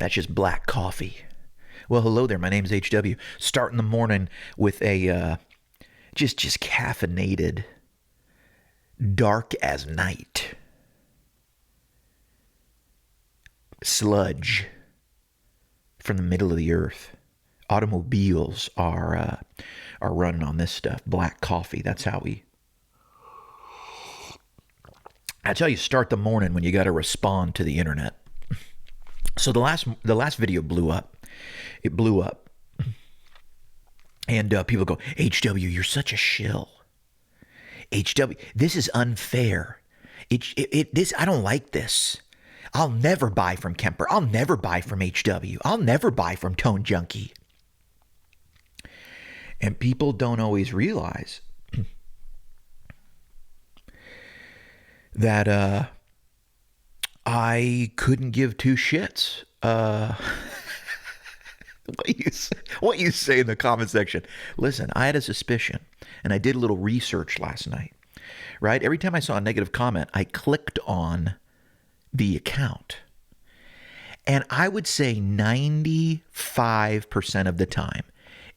That's just black coffee. Well, hello there. My name's HW. Starting the morning with a just caffeinated, dark as night sludge from the middle of the earth. Automobiles are running on this stuff. Black coffee. That's how you start the morning when you got to respond to the internet. So the last video blew up. It blew up. And people go, HW, you're such a shill. HW, this is unfair. This I don't like this. I'll never buy from Kemper. I'll never buy from HW. I'll never buy from Tone Junkie. And people don't always realize that I couldn't give two shits. What you say in the comment section. Listen, I had a suspicion, and I did a little research last night, right? Every time I saw a negative comment, I clicked on the account. And I would say 95% of the time,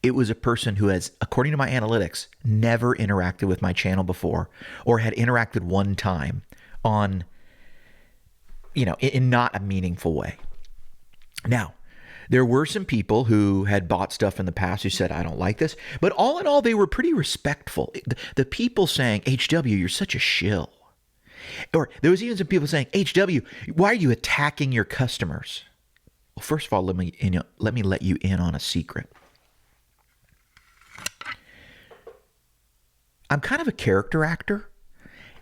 it was a person who has, according to my analytics, never interacted with my channel before, or had interacted one time on, in not a meaningful way. Now, there were some people who had bought stuff in the past who said, I don't like this. But all in all, they were pretty respectful. The people saying, HW, you're such a shill. Or there was even some people saying, HW, why are you attacking your customers? Well, first of all, let me let you in on a secret. I'm kind of a character actor,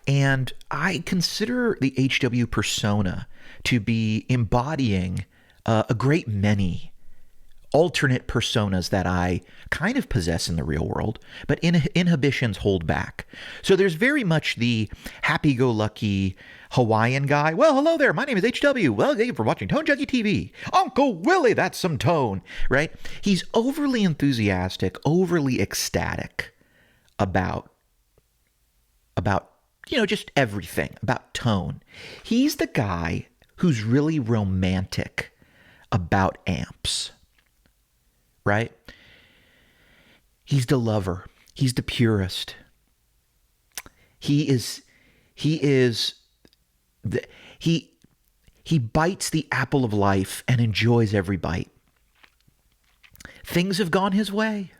and I consider the HW persona to be embodying a great many alternate personas that I kind of possess in the real world, but inhibitions hold back. So there's very much the happy-go-lucky Hawaiian guy. Well, hello there. My name is HW. Well, thank you for watching Tone Junkie TV. Uncle Willie, that's some tone, right? He's overly enthusiastic, overly ecstatic about just everything, about tone. He's the guy who's really romantic about amps, right? He's the lover. He's the purist. He bites the apple of life and enjoys every bite. Things have gone his way.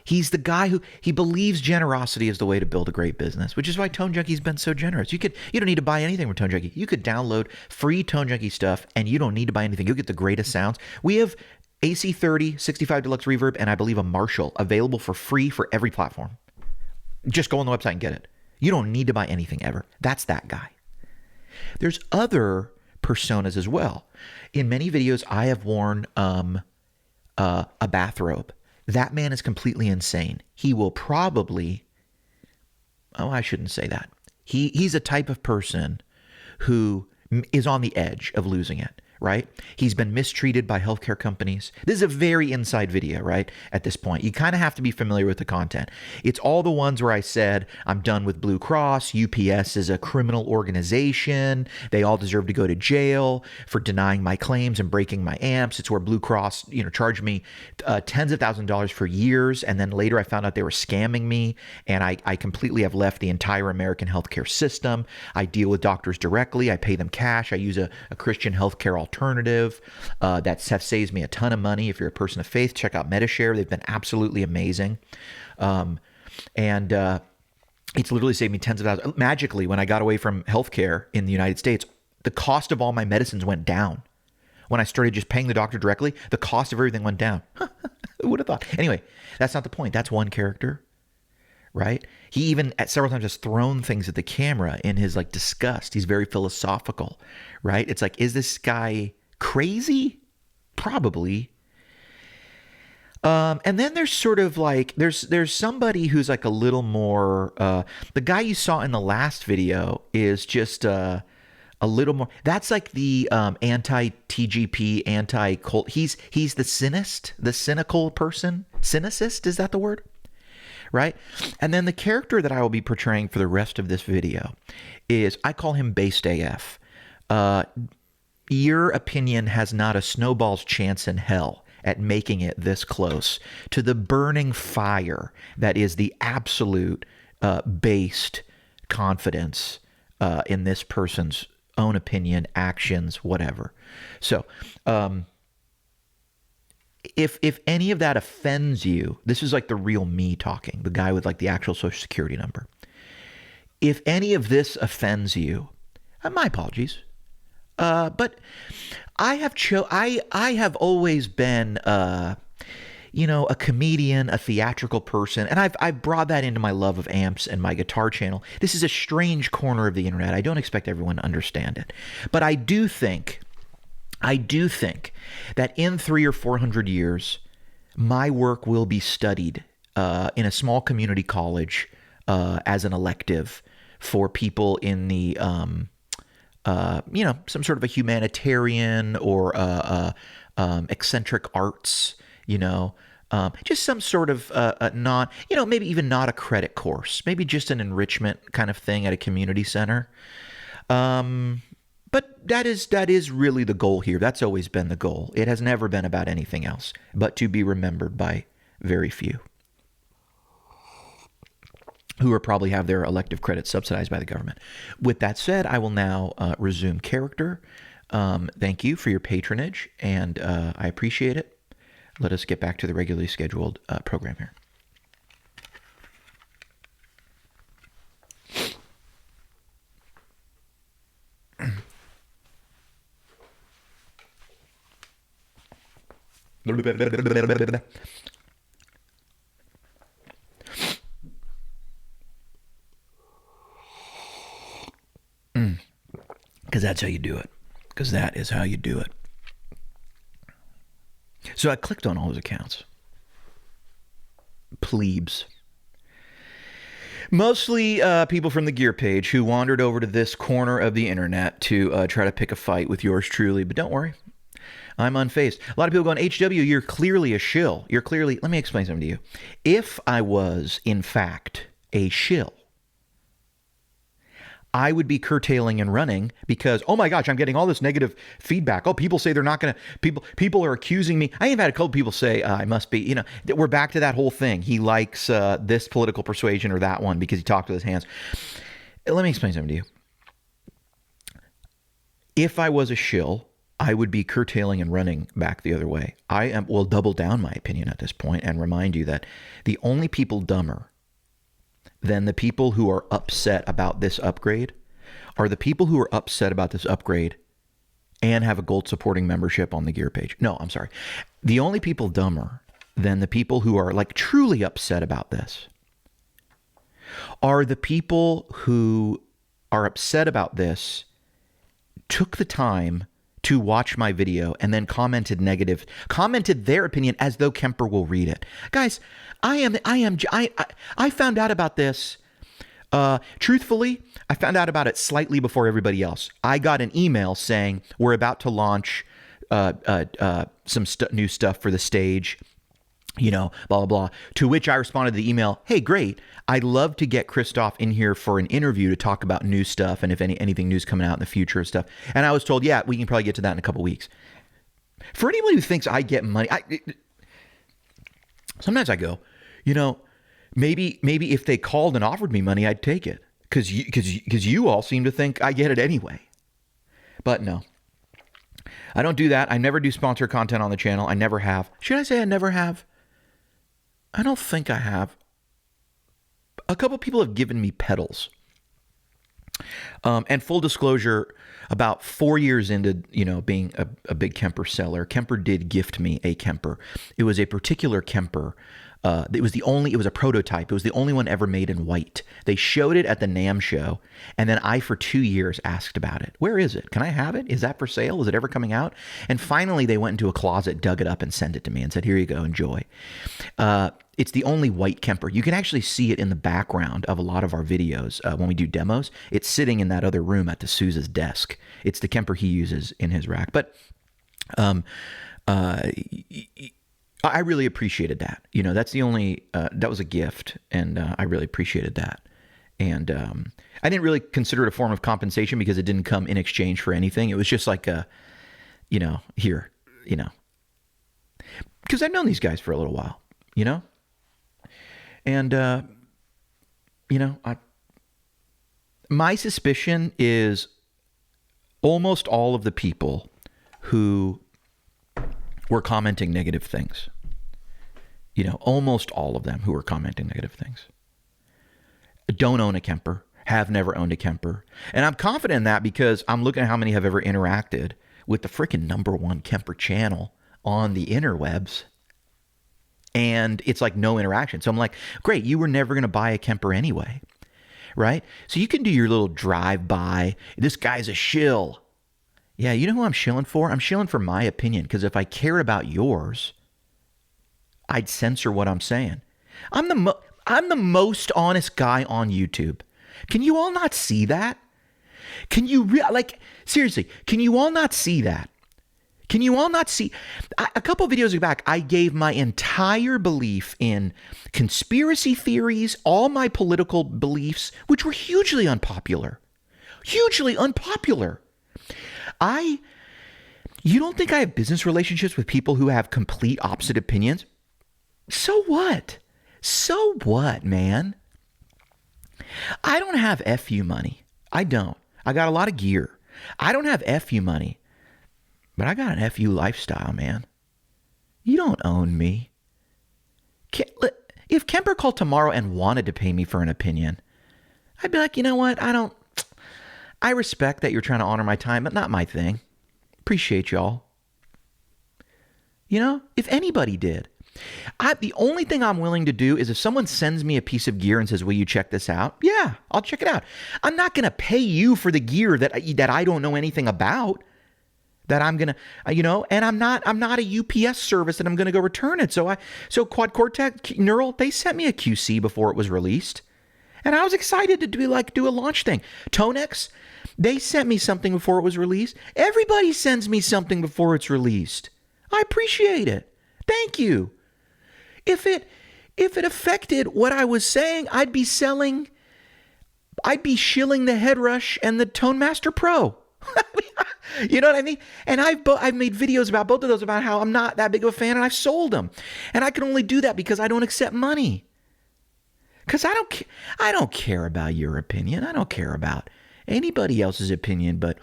He's the guy he believes generosity is the way to build a great business, which is why Tone Junkie's been so generous. You don't need to buy anything from Tone Junkie. You could download free Tone Junkie stuff, and you don't need to buy anything. You'll get the greatest sounds. We have AC30, 65 Deluxe Reverb, and I believe a Marshall available for free for every platform. Just go on the website and get it. You don't need to buy anything ever. That's that guy. There's other personas as well. In many videos, I have worn a bathrobe. That man is completely insane. He will probably, I shouldn't say that. He's a type of person who is on the edge of losing it, right? He's been mistreated by healthcare companies. This is a very inside video, right? At this point, you kind of have to be familiar with the content. It's all the ones where I said, I'm done with Blue Cross. UPS is a criminal organization. They all deserve to go to jail for denying my claims and breaking my amps. It's where Blue Cross, charged me tens of thousands of dollars for years. And then later I found out they were scamming me. And I completely have left the entire American healthcare system. I deal with doctors directly. I pay them cash. I use a Christian healthcare alternative that saves me a ton of money. If you're a person of faith, check out MediShare. They've been absolutely amazing. And it's literally saved me tens of thousands. Magically, when I got away from healthcare in the United States, the cost of all my medicines went down. When I started just paying the doctor directly, the cost of everything went down. Who would have thought? Anyway, that's not the point. That's one character, right? He even at several times has thrown things at the camera in his disgust. He's very philosophical, right? It's like, is this guy crazy? Probably. And then there's sort of there's somebody who's a little more, the guy you saw in the last video is just a little more, that's the anti-TGP, anti-cult. He's the cynical person. Cynicist, is that the word? Right? And then the character that I will be portraying for the rest of this video is, I call him Based AF. your opinion has not a snowball's chance in hell at making it this close to the burning fire that is the absolute based confidence in this person's own opinion, actions, whatever. So, if any of that offends you, this is like the real me talking, the guy with like the actual social security number. If any of this offends you, my apologies. But I have always been a comedian, a theatrical person, and I've brought that into my love of amps and my guitar channel. This is a strange corner of the internet. I don't expect everyone to understand it. But I do think that in 300 or 400 years, my work will be studied in a small community college as an elective for people in the, some sort of a humanitarian or eccentric arts, just some sort of maybe even not a credit course, maybe just an enrichment kind of thing at a community center. But that is really the goal here. That's always been the goal. It has never been about anything else but to be remembered by very few who are probably have their elective credits subsidized by the government. With that said, I will now resume character. Thank you for your patronage, and I appreciate it. Let us get back to the regularly scheduled program here. Because that's how you do it. Because that is how you do it. So I clicked on all those accounts. Plebes. Mostly people from the gear page who wandered over to this corner of the internet to try to pick a fight with yours truly. But don't worry. I'm unfazed. A lot of people going, HW, you're clearly a shill. You're clearly... Let me explain something to you. If I was, in fact, a shill, I would be curtailing and running because, oh my gosh, I'm getting all this negative feedback. Oh, people say they're not going to, people are accusing me. I have had a couple people say, I must be, we're back to that whole thing. He likes this political persuasion or that one because he talked with his hands. Let me explain something to you. If I was a shill, I would be curtailing and running back the other way. Will double down my opinion at this point and remind you that the only people dumber than the people who are upset about this upgrade are the people who are upset about this upgrade and have a gold supporting membership on the gear page. No, I'm sorry. The only people dumber than the people who are like truly upset about this are the people who are upset about this, took the time to watch my video and then commented their opinion as though Kemper will read it. Guys, I found out about this. Truthfully, I found out about it slightly before everybody else. I got an email saying we're about to launch some new stuff for the stage, blah, blah, blah. To which I responded to the email, hey, great. I'd love to get Christoph in here for an interview to talk about new stuff and if anything new's coming out in the future and stuff. And I was told, yeah, we can probably get to that in a couple weeks. For anyone who thinks I get money, sometimes I go, maybe if they called and offered me money, I'd take it. Because you all seem to think I get it anyway. But no. I don't do that. I never do sponsor content on the channel. I never have. Should I say I never have? I don't think I have. A couple people have given me pedals. And full disclosure, about 4 years into, being a big Kemper seller, Kemper did gift me a Kemper. It was a particular Kemper. It was a prototype. It was the only one ever made in white. They showed it at the NAMM show, and then I, for 2 years, asked about it. Where is it? Can I have it? Is that for sale? Is it ever coming out? And finally, they went into a closet, dug it up, and sent it to me and said, here you go, enjoy. It's the only white Kemper. You can actually see it in the background of a lot of our videos when we do demos. It's sitting in that other room at D'Souza's desk. It's the Kemper he uses in his rack. But I really appreciated that. That's the only, that was a gift, and I really appreciated that. And I didn't really consider it a form of compensation because it didn't come in exchange for anything. It was just like here, because I've known these guys for a little while, and, my suspicion is almost all of the people who were commenting negative things, almost all of them who were commenting negative things don't own a Kemper, have never owned a Kemper. And I'm confident in that because I'm looking at how many have ever interacted with the freaking #1 Kemper channel on the interwebs. And it's like no interaction. So I'm like, great, you were never going to buy a Kemper anyway, right? So you can do your little drive-by. This guy's a shill. Yeah, you know who I'm shilling for? I'm shilling for my opinion, because if I cared about yours, I'd censor what I'm saying. I'm the most honest guy on YouTube. Can you all not see that? Can you seriously, can you all not see that? Can you all not see? A couple of videos back, I gave my entire belief in conspiracy theories, all my political beliefs, which were hugely unpopular. Hugely unpopular. You don't think I have business relationships with people who have complete opposite opinions? So what? So what, man? I don't have FU money. I don't. I got a lot of gear. I don't have FU money. But I got an FU lifestyle, man. You don't own me. If Kemper called tomorrow and wanted to pay me for an opinion, I'd be like, you know what? I respect that you're trying to honor my time, but not my thing. Appreciate y'all. If anybody did. The only thing I'm willing to do is if someone sends me a piece of gear and says, will you check this out? Yeah, I'll check it out. I'm not going to pay you for the gear that I don't know anything about. That I'm going to, and I'm not a UPS service that I'm going to go return it. So Quad Cortex Neural, they sent me a QC before it was released. And I was excited to do a launch thing. Tonex, they sent me something before it was released. Everybody sends me something before it's released. I appreciate it. Thank you. If it affected what I was saying, I'd be shilling the Head Rush and the Tone Master Pro. You know what I mean? And I've made videos about both of those, about how I'm not that big of a fan, and I've sold them. And I can only do that because I don't accept money. Because I don't care about your opinion. I don't care about anybody else's opinion but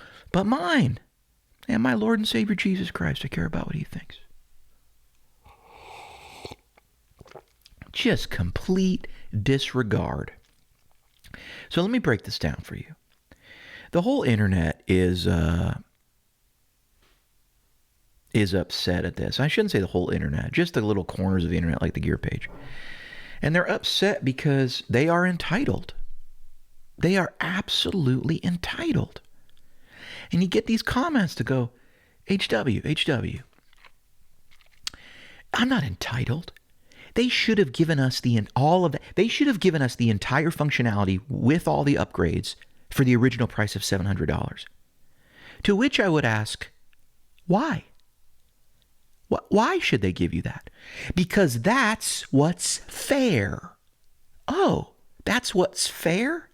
mine. And my Lord and Savior Jesus Christ, I care about what he thinks. Just complete disregard. So let me break this down for you. The whole internet is upset at this. I shouldn't say the whole internet, just the little corners of the internet like the gear page. And they're upset because they are entitled. They are absolutely entitled. And you get these comments to go, HW. I'm not entitled. They should have given us they should have given us the entire functionality with all the upgrades for the original price of $700. To which I would ask, why? Why should they give you that? Because that's what's fair. Oh, that's what's fair?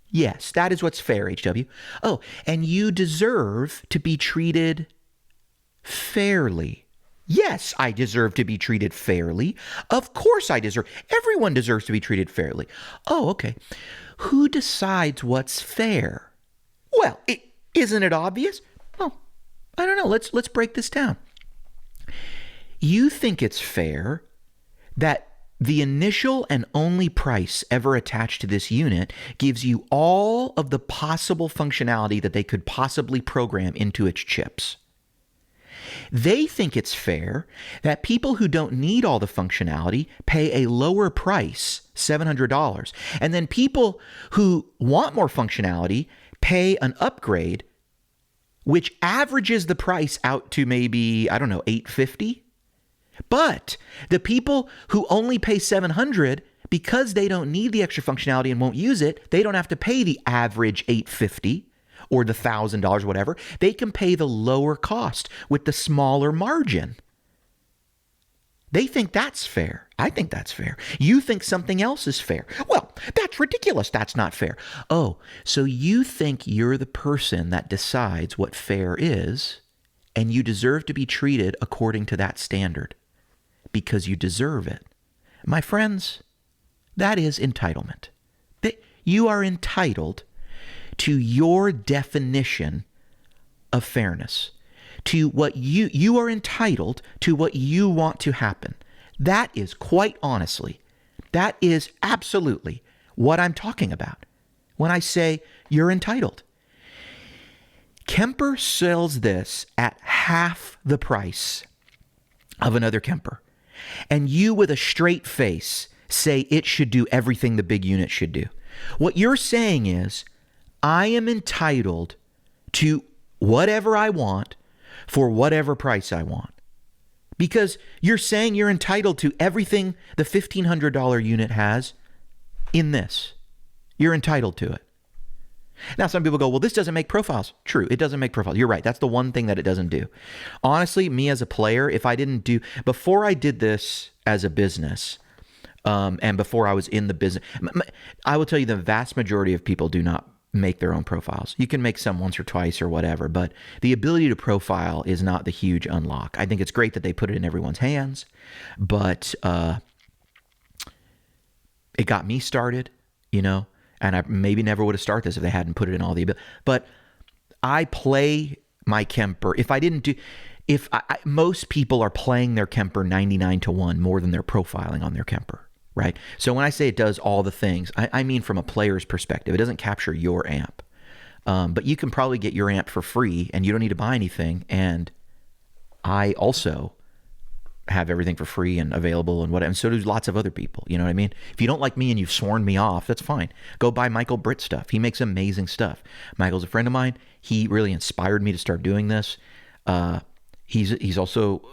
Yes, that is what's fair, HW. Oh, and you deserve to be treated fairly. Yes, I deserve to be treated fairly. Of course I deserve. Everyone deserves to be treated fairly. Oh, okay. Who decides what's fair? Well, isn't it obvious? Well, I don't know. Let's break this down. You think it's fair that the initial and only price ever attached to this unit gives you all of the possible functionality that they could possibly program into its chips. They think it's fair that people who don't need all the functionality pay a lower price, $700, and then people who want more functionality pay an upgrade, which averages the price out to maybe, $850. But the people who only pay $700, because they don't need the extra functionality and won't use it, they don't have to pay the average $850 or the $1,000, whatever. They can pay the lower cost with the smaller margin. They think that's fair. I think that's fair. You think something else is fair. Well, that's ridiculous. That's not fair. Oh, so you think you're the person that decides what fair is, And you deserve to be treated according to that standard because you deserve it. My friends, that is entitlement. You are entitled to your definition of fairness, to what you are entitled to what you want to happen. That is quite honestly, that is absolutely what I'm talking about when I say you're entitled. Kemper sells this at half the price of another Kemper. And you with a straight face say it should do everything the big unit should do. What you're saying is, I am entitled to whatever I want for whatever price I want. Because you're saying you're entitled to everything the $1,500 unit has in this. You're entitled to it. Now, some people go, well, this doesn't make profiles. True, it doesn't make profiles. You're right. That's the one thing that it doesn't do. Honestly, me as a player, before I did this as a business, and before I was in the business, I will tell you the vast majority of people do not make their own profiles. You can make some once or twice or whatever, but the ability to profile is not the huge unlock. I think it's great that they put it in everyone's hands, but it got me started, and I maybe never would have started this if they hadn't put it in all the ability. But I play my Kemper. Most people are playing their Kemper 99-1 more than they're profiling on their Kemper, right? So when I say it does all the things, I mean from a player's perspective. It doesn't capture your amp. But you can probably get your amp for free and you don't need to buy anything. And I also have everything for free and available and whatever. And so do lots of other people. You know what I mean? If you don't like me and you've sworn me off, that's fine. Go buy Michael Britt stuff. He makes amazing stuff. Michael's a friend of mine. He really inspired me to start doing this. He's also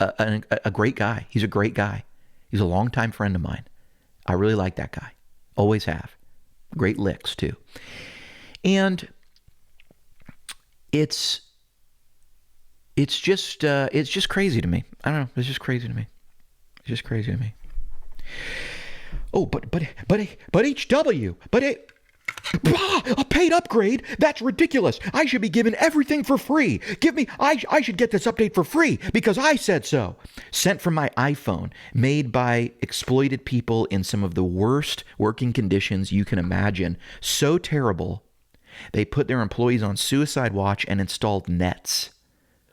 a great guy. He's a great guy. He's a longtime friend of mine. I really like that guy. Always have. Great licks too. And it's just crazy to me. I don't know. It's just crazy to me. It's just crazy to me. Oh, but HW, a paid upgrade? That's ridiculous. I should be given everything for free. I should get this update for free because I said so. Sent from my iPhone, made by exploited people in some of the worst working conditions you can imagine. So terrible, they put their employees on suicide watch and installed nets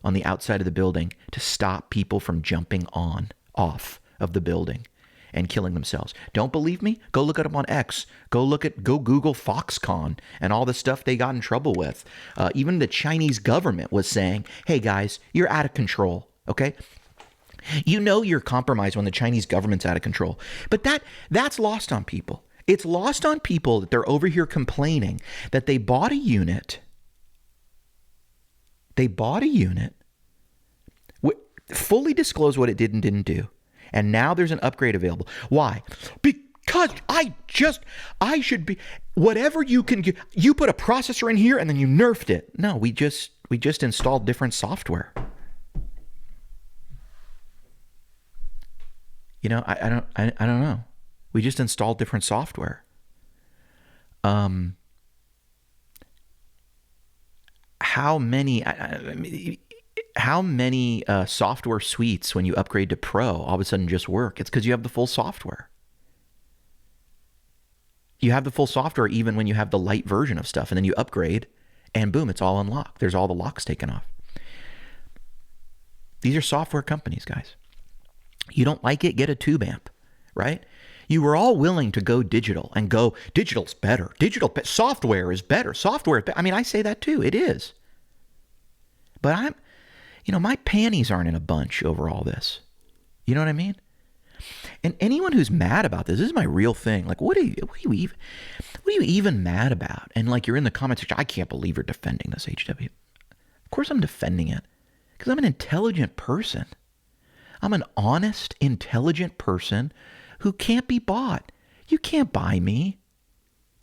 on the outside of the building to stop people from jumping off of the building and killing themselves. Don't believe me? Go look it up on X. Go Google Foxconn and all the stuff they got in trouble with. Even the Chinese government was saying, hey guys, you're out of control, okay? You're compromised when the Chinese government's out of control. But that's lost on people. It's lost on people that they're over here complaining that they bought a unit. Fully disclose what it did and didn't do. And now there's an upgrade available. Why? Because I should be, whatever you can get, you put a processor in here and then you nerfed it. No, we just installed different software. I don't know. We just installed different software. How many software suites when you upgrade to Pro all of a sudden just work? It's because you have the full software. You have the full software even when you have the light version of stuff, and then you upgrade and boom, it's all unlocked. There's all the locks taken off. These are software companies, guys. You don't like it, get a tube amp, right? You were all willing to go digital and go, digital's better. Software is better. I say that too. It is. But my panties aren't in a bunch over all this. You know what I mean? And anyone who's mad about this is my real thing. Like, what are you even mad about? And like, you're in the comment section, I can't believe you're defending this, HW. Of course I'm defending it because I'm an intelligent person. I'm an honest, intelligent person who can't be bought. You can't buy me.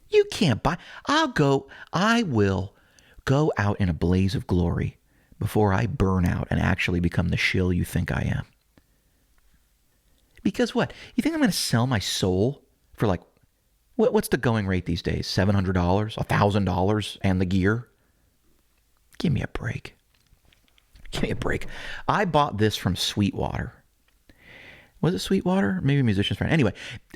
You can't buy. I will go out in a blaze of glory before I burn out and actually become the shill you think I am. Because what? You think I'm going to sell my soul for like, what's the going rate these days? $700, $1,000 and the gear? Give me a break. Give me a break. I bought this from Sweetwater. Was it Sweetwater? Maybe a musician's friend. Anyway,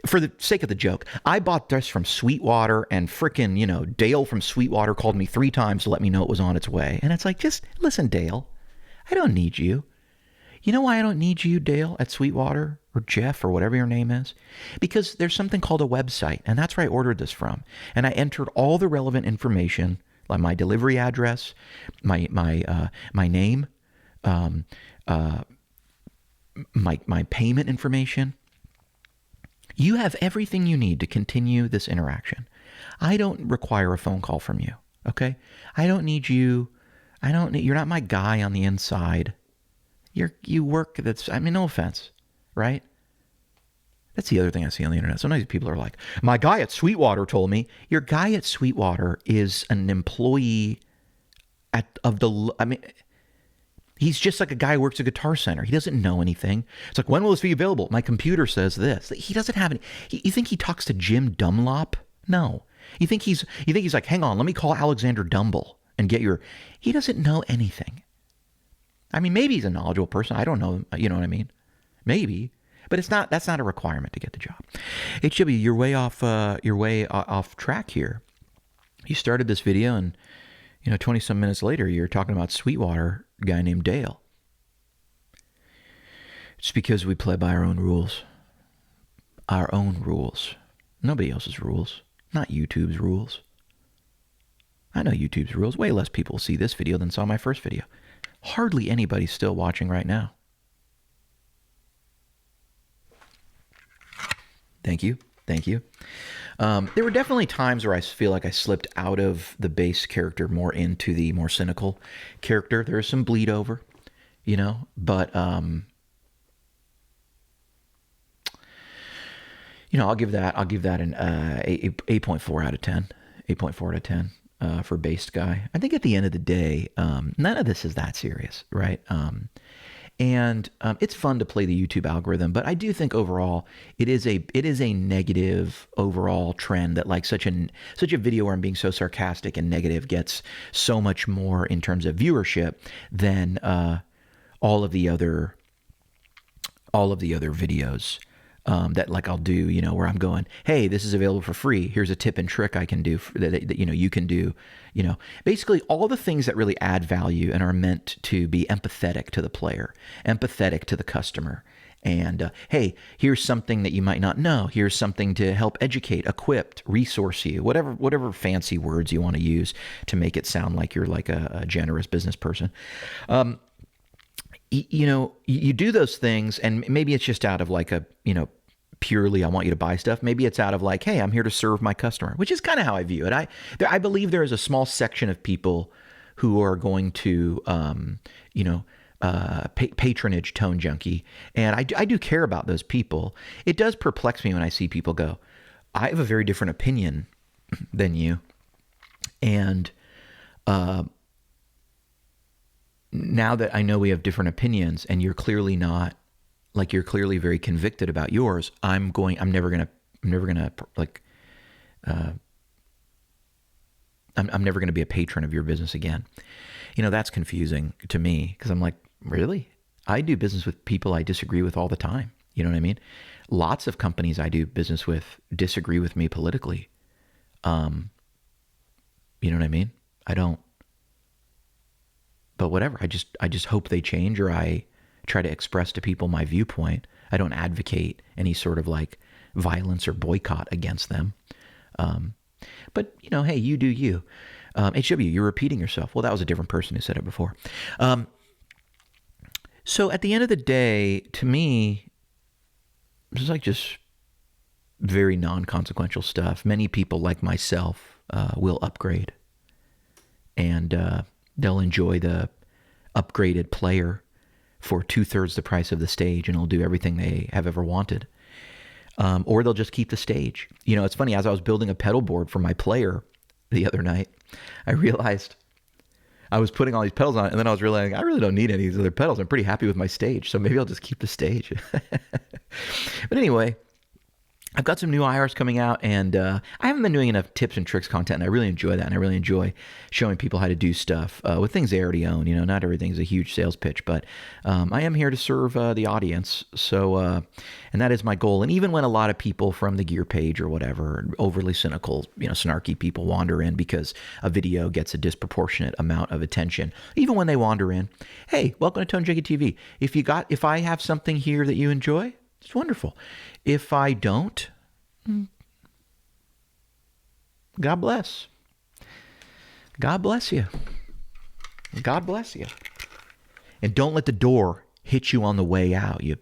for the sake of the joke, I bought this from Sweetwater, and frickin', Dale from Sweetwater called me 3 times to let me know it was on its way. And it's like, just listen, Dale, I don't need you. You know why I don't need you, Dale, at Sweetwater, or Jeff, or whatever your name is? Because there's something called a website, and that's where I ordered this from. And I entered all the relevant information, like my delivery address, my name, my payment information. You have everything you need to continue this interaction. I don't require a phone call from you, okay? I don't need you. You're not my guy on the inside. You work, no offense, right? That's the other thing I see on the internet. Sometimes people are like, my guy at Sweetwater told me. Your guy at Sweetwater is an employee he's just like a guy who works at Guitar Center. He doesn't know anything. It's like, when will this be available? My computer says this. He doesn't have any. You think he talks to Jim Dunlop? No. You think he's like, hang on, let me call Alexander Dumble and get your. He doesn't know anything. I mean, maybe he's a knowledgeable person. I don't know. You know what I mean? Maybe, but that's not a requirement to get the job. HW, you're way off track here. You started this video, and 20 some minutes later, you're talking about Sweetwater, a guy named Dale. It's because we play by our own rules. Our own rules. Nobody else's rules. Not YouTube's rules. I know YouTube's rules. Way less people see this video than saw my first video. Hardly anybody's still watching right now. Thank you. There were definitely times where I feel like I slipped out of the base character more into the more cynical character. There is some bleed over, but I'll give that an 8.4 out of 10. 8.4 out of 10 for based guy. I think at the end of the day, none of this is that serious, right? And it's fun to play the YouTube algorithm, but I do think overall it is a negative overall trend that like such a video where I'm being so sarcastic and negative gets so much more in terms of viewership than all of the other videos that like I'll do, where I'm going, hey, this is available for free. Here's a tip and trick I can do that you can do, basically all the things that really add value and are meant to be empathetic to the player, empathetic to the customer. And hey, here's something that you might not know. Here's something to help educate, equip, resource you, whatever fancy words you want to use to make it sound like you're like a generous business person. You do those things, and maybe it's just out of like a, purely I want you to buy stuff. Maybe it's out of like, hey, I'm here to serve my customer, which is kind of how I view it. I believe there is a small section of people who are going to, patronage Tone Junkie, and I do care about those people. It does perplex me when I see people go, I have a very different opinion than you, and now that I know we have different opinions and you're clearly not, like you're clearly very convicted about yours, I'm never gonna be a patron of your business again. That's confusing to me because I'm like, really? I do business with people I disagree with all the time. You know what I mean? Lots of companies I do business with disagree with me politically. You know what I mean? I don't. But whatever, I just hope they change, or I try to express to people my viewpoint. I don't advocate any sort of like violence or boycott against them. But hey, you do you. HW, you're repeating yourself. Well, that was a different person who said it before. So at the end of the day, to me, it's like just very non-consequential stuff. Many people like myself will upgrade, and they'll enjoy the upgraded player for 2/3 the price of the stage, and it'll do everything they have ever wanted. Or they'll just keep the stage. It's funny, as I was building a pedal board for my player the other night, I realized I was putting all these pedals on it, and then I was realizing I really don't need any of these other pedals. I'm pretty happy with my stage, so maybe I'll just keep the stage. But anyway, I've got some new IRs coming out, and I haven't been doing enough tips and tricks content, and I really enjoy that, and I really enjoy showing people how to do stuff with things they already own. Not everything's a huge sales pitch, but I am here to serve the audience. So, and that is my goal. And even when a lot of people from the gear page or whatever, overly cynical, snarky people wander in because a video gets a disproportionate amount of attention, even when they wander in, hey, welcome to Tone Junkie TV. If I have something here that you enjoy, it's wonderful. If I don't, God bless. God bless you. God bless you. And don't let the door hit you on the way out, you